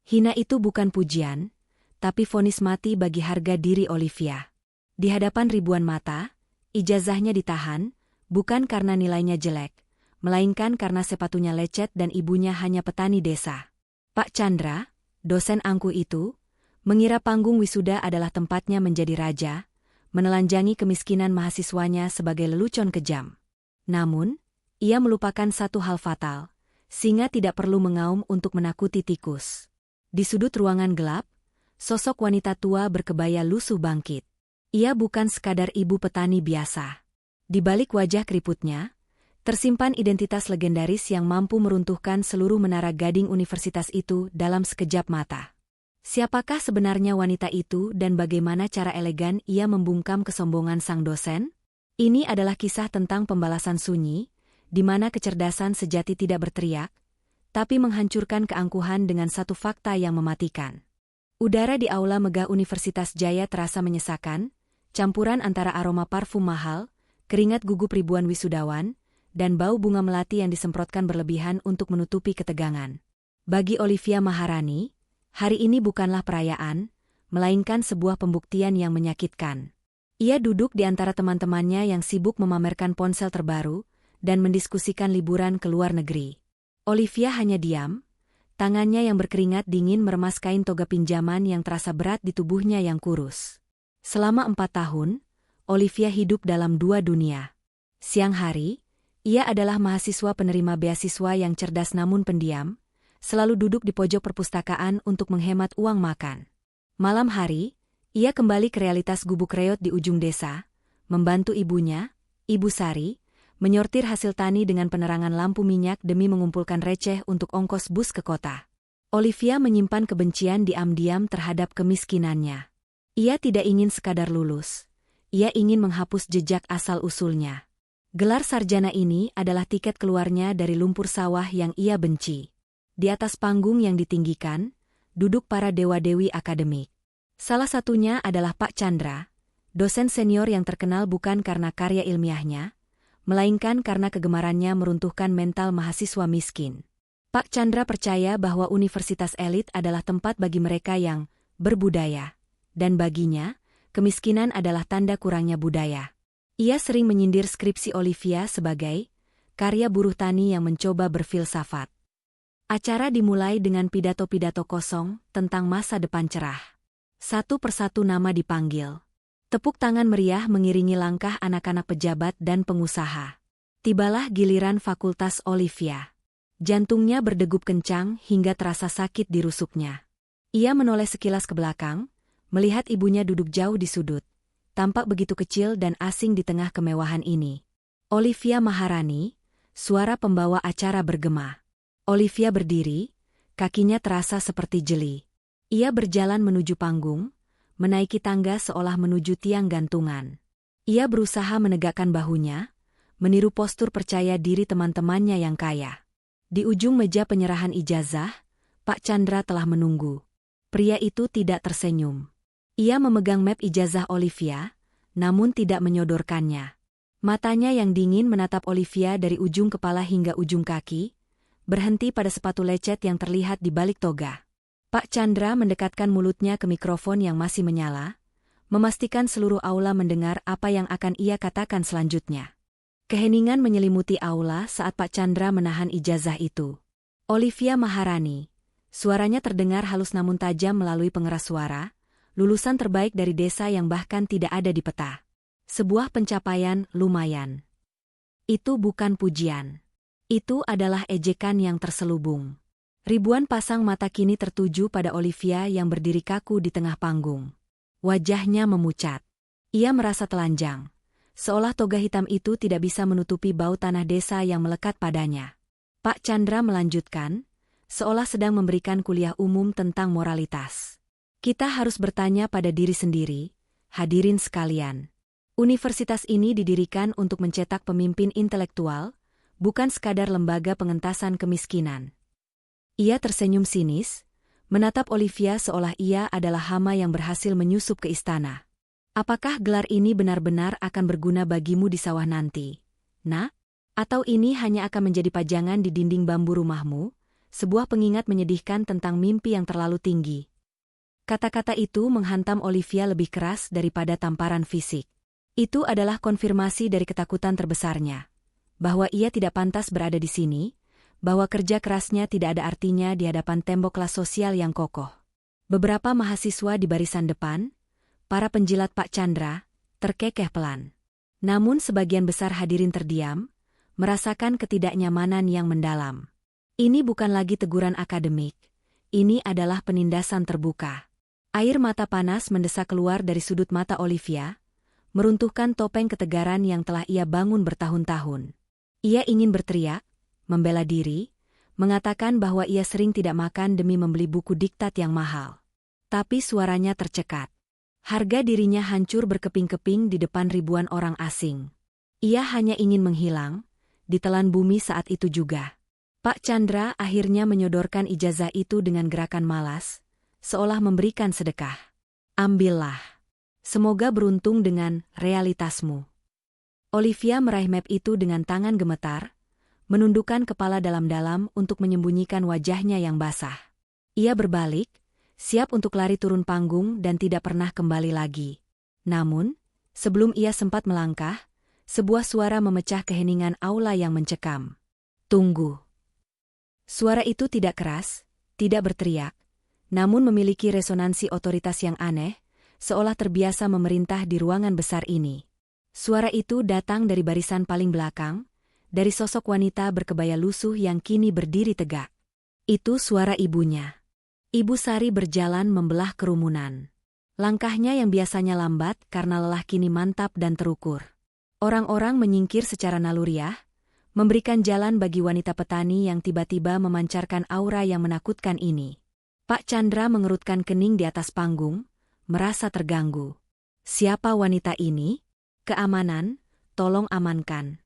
Hina itu bukan pujian, tapi vonis mati bagi harga diri Olivia. Di hadapan ribuan mata, ijazahnya ditahan, bukan karena nilainya jelek, melainkan karena sepatunya lecet dan ibunya hanya petani desa. Pak Chandra, dosen angkuh itu, mengira panggung wisuda adalah tempatnya menjadi raja, menelanjangi kemiskinan mahasiswanya sebagai lelucon kejam. Namun, ia melupakan satu hal fatal, singa tidak perlu mengaum untuk menakuti tikus. Di sudut ruangan gelap, sosok wanita tua berkebaya lusuh bangkit. Ia bukan sekadar ibu petani biasa. Di balik wajah keriputnya, tersimpan identitas legendaris yang mampu meruntuhkan seluruh menara gading universitas itu dalam sekejap mata. Siapakah sebenarnya wanita itu dan bagaimana cara elegan ia membungkam kesombongan sang dosen? Ini adalah kisah tentang pembalasan sunyi, di mana kecerdasan sejati tidak berteriak, tapi menghancurkan keangkuhan dengan satu fakta yang mematikan. Udara di aula megah Universitas Jaya terasa menyesakan, campuran antara aroma parfum mahal, keringat gugup ribuan wisudawan, dan bau bunga melati yang disemprotkan berlebihan untuk menutupi ketegangan. Bagi Olivia Maharani, hari ini bukanlah perayaan, melainkan sebuah pembuktian yang menyakitkan. Ia duduk di antara teman-temannya yang sibuk memamerkan ponsel terbaru dan mendiskusikan liburan ke luar negeri. Olivia hanya diam, tangannya yang berkeringat dingin meremas kain toga pinjaman yang terasa berat di tubuhnya yang kurus. Selama 4 tahun, Olivia hidup dalam 2 dunia. Siang hari, ia adalah mahasiswa penerima beasiswa yang cerdas namun pendiam, selalu duduk di pojok perpustakaan untuk menghemat uang makan. Malam hari, ia kembali ke realitas gubuk reot di ujung desa, membantu ibunya, Ibu Sari, menyortir hasil tani dengan penerangan lampu minyak demi mengumpulkan receh untuk ongkos bus ke kota. Olivia menyimpan kebencian diam-diam terhadap kemiskinannya. Ia tidak ingin sekadar lulus. Ia ingin menghapus jejak asal-usulnya. Gelar sarjana ini adalah tiket keluarnya dari lumpur sawah yang ia benci. Di atas panggung yang ditinggikan, duduk para dewa-dewi akademik. Salah satunya adalah Pak Chandra, dosen senior yang terkenal bukan karena karya ilmiahnya, melainkan karena kegemarannya meruntuhkan mental mahasiswa miskin. Pak Chandra percaya bahwa universitas elit adalah tempat bagi mereka yang berbudaya, dan baginya, kemiskinan adalah tanda kurangnya budaya. Ia sering menyindir skripsi Olivia sebagai karya buruh tani yang mencoba berfilsafat. Acara dimulai dengan pidato-pidato kosong tentang masa depan cerah. Satu persatu nama dipanggil. Tepuk tangan meriah mengiringi langkah anak-anak pejabat dan pengusaha. Tibalah giliran Fakultas Olivia. Jantungnya berdegup kencang hingga terasa sakit di rusuknya. Ia menoleh sekilas ke belakang, melihat ibunya duduk jauh di sudut, tampak begitu kecil dan asing di tengah kemewahan ini. Olivia Maharani, suara pembawa acara bergema. Olivia berdiri, kakinya terasa seperti jeli. Ia berjalan menuju panggung, menaiki tangga seolah menuju tiang gantungan. Ia berusaha menegakkan bahunya, meniru postur percaya diri teman-temannya yang kaya. Di ujung meja penyerahan ijazah, Pak Chandra telah menunggu. Pria itu tidak tersenyum. Ia memegang map ijazah Olivia, namun tidak menyodorkannya. Matanya yang dingin menatap Olivia dari ujung kepala hingga ujung kaki, berhenti pada sepatu lecet yang terlihat di balik toga. Pak Chandra mendekatkan mulutnya ke mikrofon yang masih menyala, memastikan seluruh aula mendengar apa yang akan ia katakan selanjutnya. Keheningan menyelimuti aula saat Pak Chandra menahan ijazah itu. Olivia Maharani, suaranya terdengar halus namun tajam melalui pengeras suara, lulusan terbaik dari desa yang bahkan tidak ada di peta. Sebuah pencapaian lumayan. Itu bukan pujian. Itu adalah ejekan yang terselubung. Ribuan pasang mata kini tertuju pada Olivia yang berdiri kaku di tengah panggung. Wajahnya memucat. Ia merasa telanjang, seolah toga hitam itu tidak bisa menutupi bau tanah desa yang melekat padanya. Pak Chandra melanjutkan, seolah sedang memberikan kuliah umum tentang moralitas. Kita harus bertanya pada diri sendiri, hadirin sekalian. Universitas ini didirikan untuk mencetak pemimpin intelektual, bukan sekadar lembaga pengentasan kemiskinan. Ia tersenyum sinis, menatap Olivia seolah ia adalah hama yang berhasil menyusup ke istana. Apakah gelar ini benar-benar akan berguna bagimu di sawah nanti, nak? Atau ini hanya akan menjadi pajangan di dinding bambu rumahmu, sebuah pengingat menyedihkan tentang mimpi yang terlalu tinggi. Kata-kata itu menghantam Olivia lebih keras daripada tamparan fisik. Itu adalah konfirmasi dari ketakutan terbesarnya, bahwa ia tidak pantas berada di sini, bahwa kerja kerasnya tidak ada artinya di hadapan tembok kelas sosial yang kokoh. Beberapa mahasiswa di barisan depan, para penjilat Pak Chandra, terkekeh pelan. Namun sebagian besar hadirin terdiam, merasakan ketidaknyamanan yang mendalam. Ini bukan lagi teguran akademik, ini adalah penindasan terbuka. Air mata panas mendesak keluar dari sudut mata Olivia, meruntuhkan topeng ketegaran yang telah ia bangun bertahun-tahun. Ia ingin berteriak, membela diri, mengatakan bahwa ia sering tidak makan demi membeli buku diktat yang mahal. Tapi suaranya tercekat. Harga dirinya hancur berkeping-keping di depan ribuan orang asing. Ia hanya ingin menghilang, ditelan bumi saat itu juga. Pak Chandra akhirnya menyodorkan ijazah itu dengan gerakan malas, seolah memberikan sedekah. Ambillah. Semoga beruntung dengan realitasmu. Olivia meraih map itu dengan tangan gemetar, menundukkan kepala dalam-dalam untuk menyembunyikan wajahnya yang basah. Ia berbalik, siap untuk lari turun panggung dan tidak pernah kembali lagi. Namun, sebelum ia sempat melangkah, sebuah suara memecah keheningan aula yang mencekam. Tunggu. Suara itu tidak keras, tidak berteriak, namun memiliki resonansi otoritas yang aneh, seolah terbiasa memerintah di ruangan besar ini. Suara itu datang dari barisan paling belakang, dari sosok wanita berkebaya lusuh yang kini berdiri tegak. Itu suara ibunya. Ibu Sari berjalan membelah kerumunan. Langkahnya yang biasanya lambat karena lelah kini mantap dan terukur. Orang-orang menyingkir secara naluriah, memberikan jalan bagi wanita petani yang tiba-tiba memancarkan aura yang menakutkan ini. Pak Chandra mengerutkan kening di atas panggung, merasa terganggu. Siapa wanita ini? Keamanan, tolong amankan.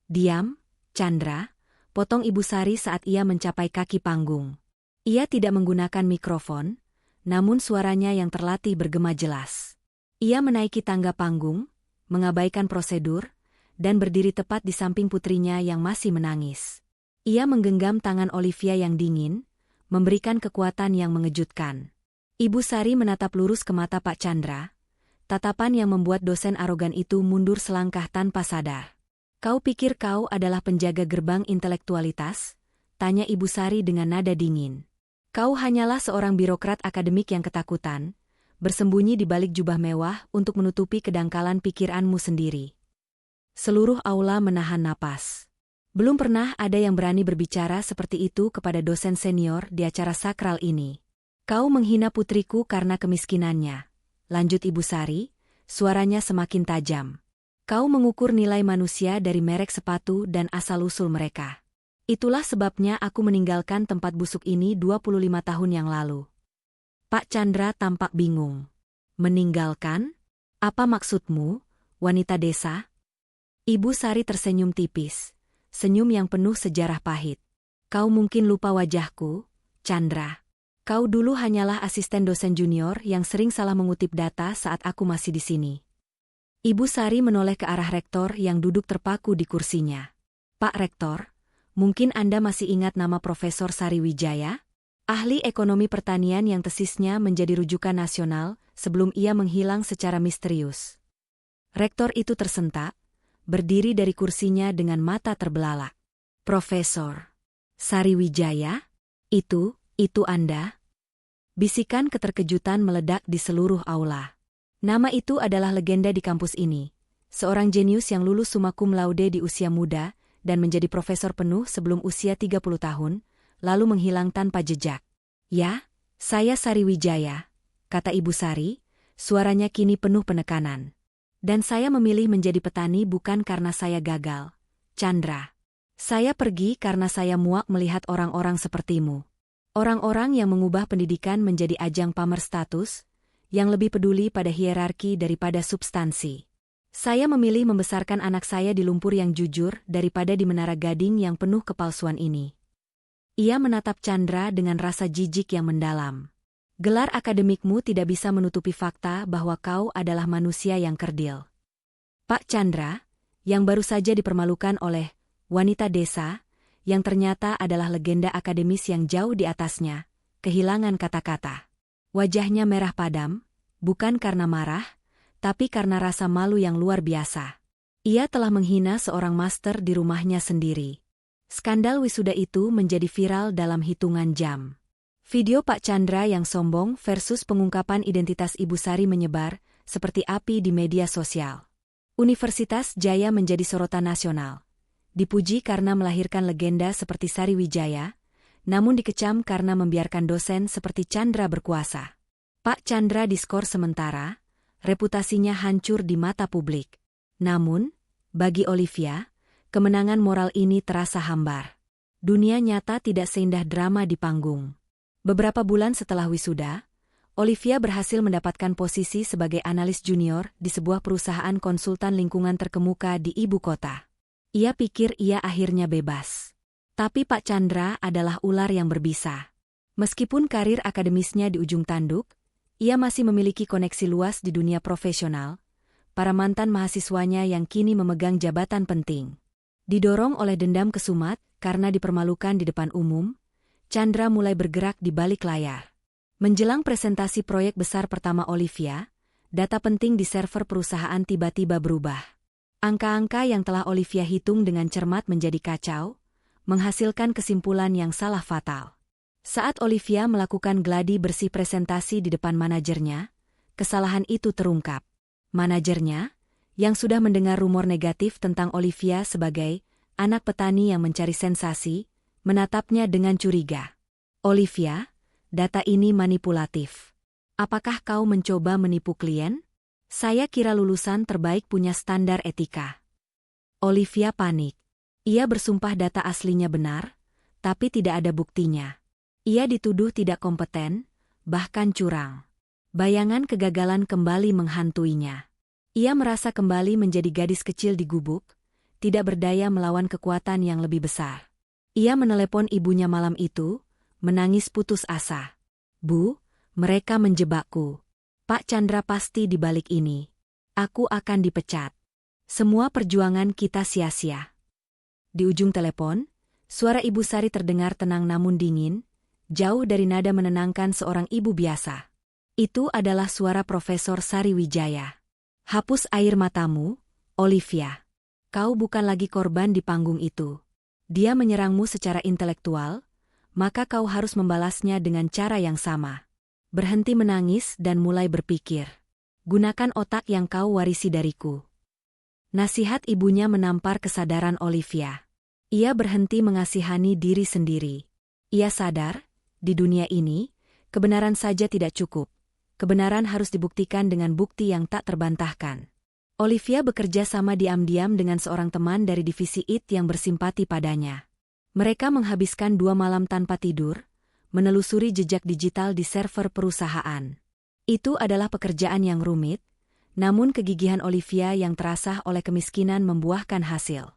Diam, Chandra, potong Ibu Sari saat ia mencapai kaki panggung. Ia tidak menggunakan mikrofon, namun suaranya yang terlatih bergema jelas. Ia menaiki tangga panggung, mengabaikan prosedur, dan berdiri tepat di samping putrinya yang masih menangis. Ia menggenggam tangan Olivia yang dingin, memberikan kekuatan yang mengejutkan. Ibu Sari menatap lurus ke mata Pak Chandra, tatapan yang membuat dosen arogan itu mundur selangkah tanpa sadar. Kau pikir kau adalah penjaga gerbang intelektualitas? Tanya Ibu Sari dengan nada dingin. Kau hanyalah seorang birokrat akademik yang ketakutan, bersembunyi di balik jubah mewah untuk menutupi kedangkalan pikiranmu sendiri. Seluruh aula menahan napas. Belum pernah ada yang berani berbicara seperti itu kepada dosen senior di acara sakral ini. Kau menghina putriku karena kemiskinannya, lanjut Ibu Sari, suaranya semakin tajam. Kau mengukur nilai manusia dari merek sepatu dan asal-usul mereka. Itulah sebabnya aku meninggalkan tempat busuk ini 25 tahun yang lalu. Pak Chandra tampak bingung. Meninggalkan? Apa maksudmu, wanita desa? Ibu Sari tersenyum tipis, senyum yang penuh sejarah pahit. Kau mungkin lupa wajahku, Chandra. Kau dulu hanyalah asisten dosen junior yang sering salah mengutip data saat aku masih di sini. Ibu Sari menoleh ke arah rektor yang duduk terpaku di kursinya. Pak Rektor, mungkin Anda masih ingat nama Profesor Sariwijaya? Ahli ekonomi pertanian yang tesisnya menjadi rujukan nasional sebelum ia menghilang secara misterius. Rektor itu tersentak, berdiri dari kursinya dengan mata terbelalak. Profesor Sariwijaya? Itu Anda? Bisikan keterkejutan meledak di seluruh aula. Nama itu adalah legenda di kampus ini. Seorang jenius yang lulus summa cum laude di usia muda, dan menjadi profesor penuh sebelum usia 30 tahun, lalu menghilang tanpa jejak. Ya, saya Sariwijaya, kata Ibu Sari, suaranya kini penuh penekanan. Dan saya memilih menjadi petani bukan karena saya gagal, Chandra. Saya pergi karena saya muak melihat orang-orang sepertimu. Orang-orang yang mengubah pendidikan menjadi ajang pamer status, yang lebih peduli pada hierarki daripada substansi. Saya memilih membesarkan anak saya di lumpur yang jujur daripada di menara gading yang penuh kepalsuan ini. Ia menatap Chandra dengan rasa jijik yang mendalam. Gelar akademikmu tidak bisa menutupi fakta bahwa kau adalah manusia yang kerdil. Pak Chandra, yang baru saja dipermalukan oleh wanita desa, yang ternyata adalah legenda akademis yang jauh di atasnya, kehilangan kata-kata. Wajahnya merah padam, bukan karena marah, tapi karena rasa malu yang luar biasa. Ia telah menghina seorang master di rumahnya sendiri. Skandal wisuda itu menjadi viral dalam hitungan jam. Video Pak Chandra yang sombong versus pengungkapan identitas Ibu Sari menyebar seperti api di media sosial. Universitas Jaya menjadi sorotan nasional. Dipuji karena melahirkan legenda seperti Sari Wijaya, namun dikecam karena membiarkan dosen seperti Chandra berkuasa. Pak Chandra diskor sementara, reputasinya hancur di mata publik. Namun, bagi Olivia, kemenangan moral ini terasa hambar. Dunia nyata tidak seindah drama di panggung. Beberapa bulan setelah wisuda, Olivia berhasil mendapatkan posisi sebagai analis junior di sebuah perusahaan konsultan lingkungan terkemuka di ibu kota. Ia pikir ia akhirnya bebas. Tapi Pak Chandra adalah ular yang berbisa. Meskipun karir akademisnya di ujung tanduk, ia masih memiliki koneksi luas di dunia profesional, para mantan mahasiswanya yang kini memegang jabatan penting. Didorong oleh dendam kesumat karena dipermalukan di depan umum, Chandra mulai bergerak di balik layar. Menjelang presentasi proyek besar pertama Olivia, data penting di server perusahaan tiba-tiba berubah. Angka-angka yang telah Olivia hitung dengan cermat menjadi kacau, menghasilkan kesimpulan yang salah fatal. Saat Olivia melakukan gladi bersih presentasi di depan manajernya, kesalahan itu terungkap. Manajernya, yang sudah mendengar rumor negatif tentang Olivia sebagai anak petani yang mencari sensasi, menatapnya dengan curiga. Olivia, data ini manipulatif. Apakah kau mencoba menipu klien? Saya kira lulusan terbaik punya standar etika. Olivia panik. Ia bersumpah data aslinya benar, tapi tidak ada buktinya. Ia dituduh tidak kompeten, bahkan curang. Bayangan kegagalan kembali menghantuinya. Ia merasa kembali menjadi gadis kecil di gubuk, tidak berdaya melawan kekuatan yang lebih besar. Ia menelepon ibunya malam itu, menangis putus asa. Bu, mereka menjebakku. Pak Chandra pasti di balik ini. Aku akan dipecat. Semua perjuangan kita sia-sia. Di ujung telepon, suara Ibu Sari terdengar tenang namun dingin, jauh dari nada menenangkan seorang ibu biasa. Itu adalah suara Profesor Sari Wijaya. Hapus air matamu, Olivia. Kau bukan lagi korban di panggung itu. Dia menyerangmu secara intelektual, maka kau harus membalasnya dengan cara yang sama. Berhenti menangis dan mulai berpikir. Gunakan otak yang kau warisi dariku. Nasihat ibunya menampar kesadaran Olivia. Ia berhenti mengasihani diri sendiri. Ia sadar, di dunia ini, kebenaran saja tidak cukup. Kebenaran harus dibuktikan dengan bukti yang tak terbantahkan. Olivia bekerja sama diam-diam dengan seorang teman dari divisi IT yang bersimpati padanya. Mereka menghabiskan 2 malam tanpa tidur, menelusuri jejak digital di server perusahaan. Itu adalah pekerjaan yang rumit, namun kegigihan Olivia yang terasah oleh kemiskinan membuahkan hasil.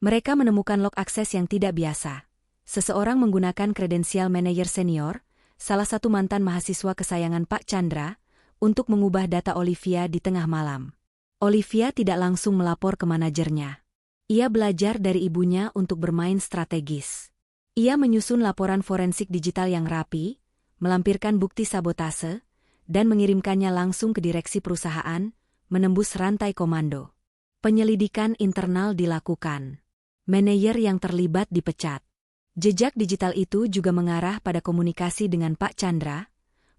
Mereka menemukan log akses yang tidak biasa. Seseorang menggunakan kredensial manajer senior, salah satu mantan mahasiswa kesayangan Pak Chandra, untuk mengubah data Olivia di tengah malam. Olivia tidak langsung melapor ke manajernya. Ia belajar dari ibunya untuk bermain strategis. Ia menyusun laporan forensik digital yang rapi, melampirkan bukti sabotase, dan mengirimkannya langsung ke direksi perusahaan, menembus rantai komando. Penyelidikan internal dilakukan. Manajer yang terlibat dipecat. Jejak digital itu juga mengarah pada komunikasi dengan Pak Chandra,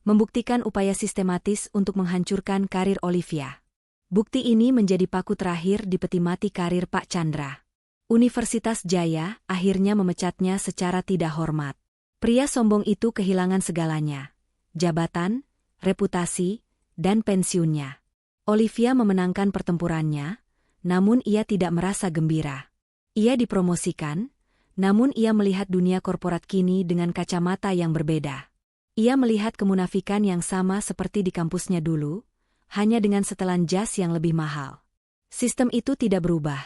membuktikan upaya sistematis untuk menghancurkan karir Olivia. Bukti ini menjadi paku terakhir di peti mati karir Pak Chandra. Universitas Jaya akhirnya memecatnya secara tidak hormat. Pria sombong itu kehilangan segalanya. Jabatan, reputasi, dan pensiunnya. Olivia memenangkan pertempurannya, namun ia tidak merasa gembira. Ia dipromosikan, namun ia melihat dunia korporat kini dengan kacamata yang berbeda. Ia melihat kemunafikan yang sama seperti di kampusnya dulu, hanya dengan setelan jas yang lebih mahal. Sistem itu tidak berubah.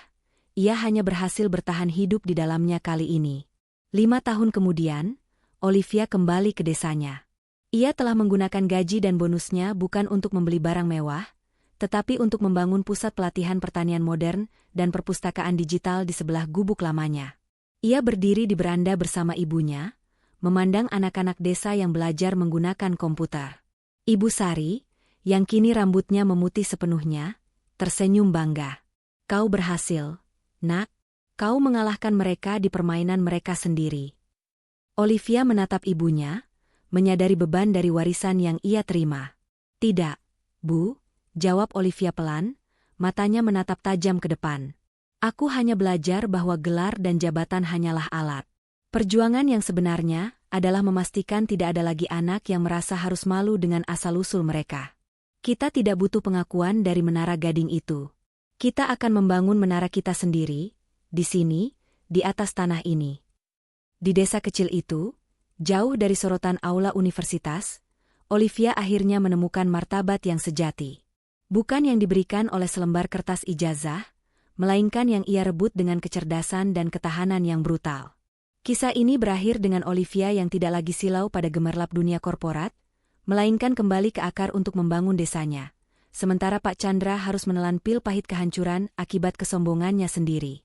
Ia hanya berhasil bertahan hidup di dalamnya kali ini. 5 tahun kemudian, Olivia kembali ke desanya. Ia telah menggunakan gaji dan bonusnya bukan untuk membeli barang mewah, tetapi untuk membangun pusat pelatihan pertanian modern dan perpustakaan digital di sebelah gubuk lamanya. Ia berdiri di beranda bersama ibunya, memandang anak-anak desa yang belajar menggunakan komputer. Ibu Sari, yang kini rambutnya memutih sepenuhnya, tersenyum bangga. Kau berhasil, nak. Kau mengalahkan mereka di permainan mereka sendiri. Olivia menatap ibunya, menyadari beban dari warisan yang ia terima. Tidak, Bu, jawab Olivia pelan, matanya menatap tajam ke depan. Aku hanya belajar bahwa gelar dan jabatan hanyalah alat. Perjuangan yang sebenarnya adalah memastikan tidak ada lagi anak yang merasa harus malu dengan asal-usul mereka. Kita tidak butuh pengakuan dari menara gading itu. Kita akan membangun menara kita sendiri, di sini, di atas tanah ini. Di desa kecil itu, jauh dari sorotan aula universitas, Olivia akhirnya menemukan martabat yang sejati. Bukan yang diberikan oleh selembar kertas ijazah, melainkan yang ia rebut dengan kecerdasan dan ketahanan yang brutal. Kisah ini berakhir dengan Olivia yang tidak lagi silau pada gemerlap dunia korporat, melainkan kembali ke akar untuk membangun desanya. Sementara Pak Chandra harus menelan pil pahit kehancuran akibat kesombongannya sendiri.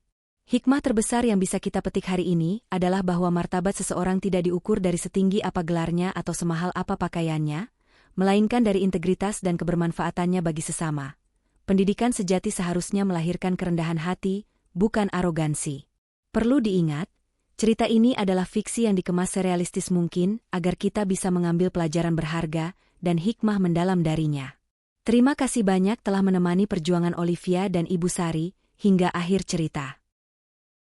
Hikmah terbesar yang bisa kita petik hari ini adalah bahwa martabat seseorang tidak diukur dari setinggi apa gelarnya atau semahal apa pakaiannya, melainkan dari integritas dan kebermanfaatannya bagi sesama. Pendidikan sejati seharusnya melahirkan kerendahan hati, bukan arogansi. Perlu diingat, cerita ini adalah fiksi yang dikemas serealistis mungkin agar kita bisa mengambil pelajaran berharga dan hikmah mendalam darinya. Terima kasih banyak telah menemani perjuangan Olivia dan Ibu Sari hingga akhir cerita.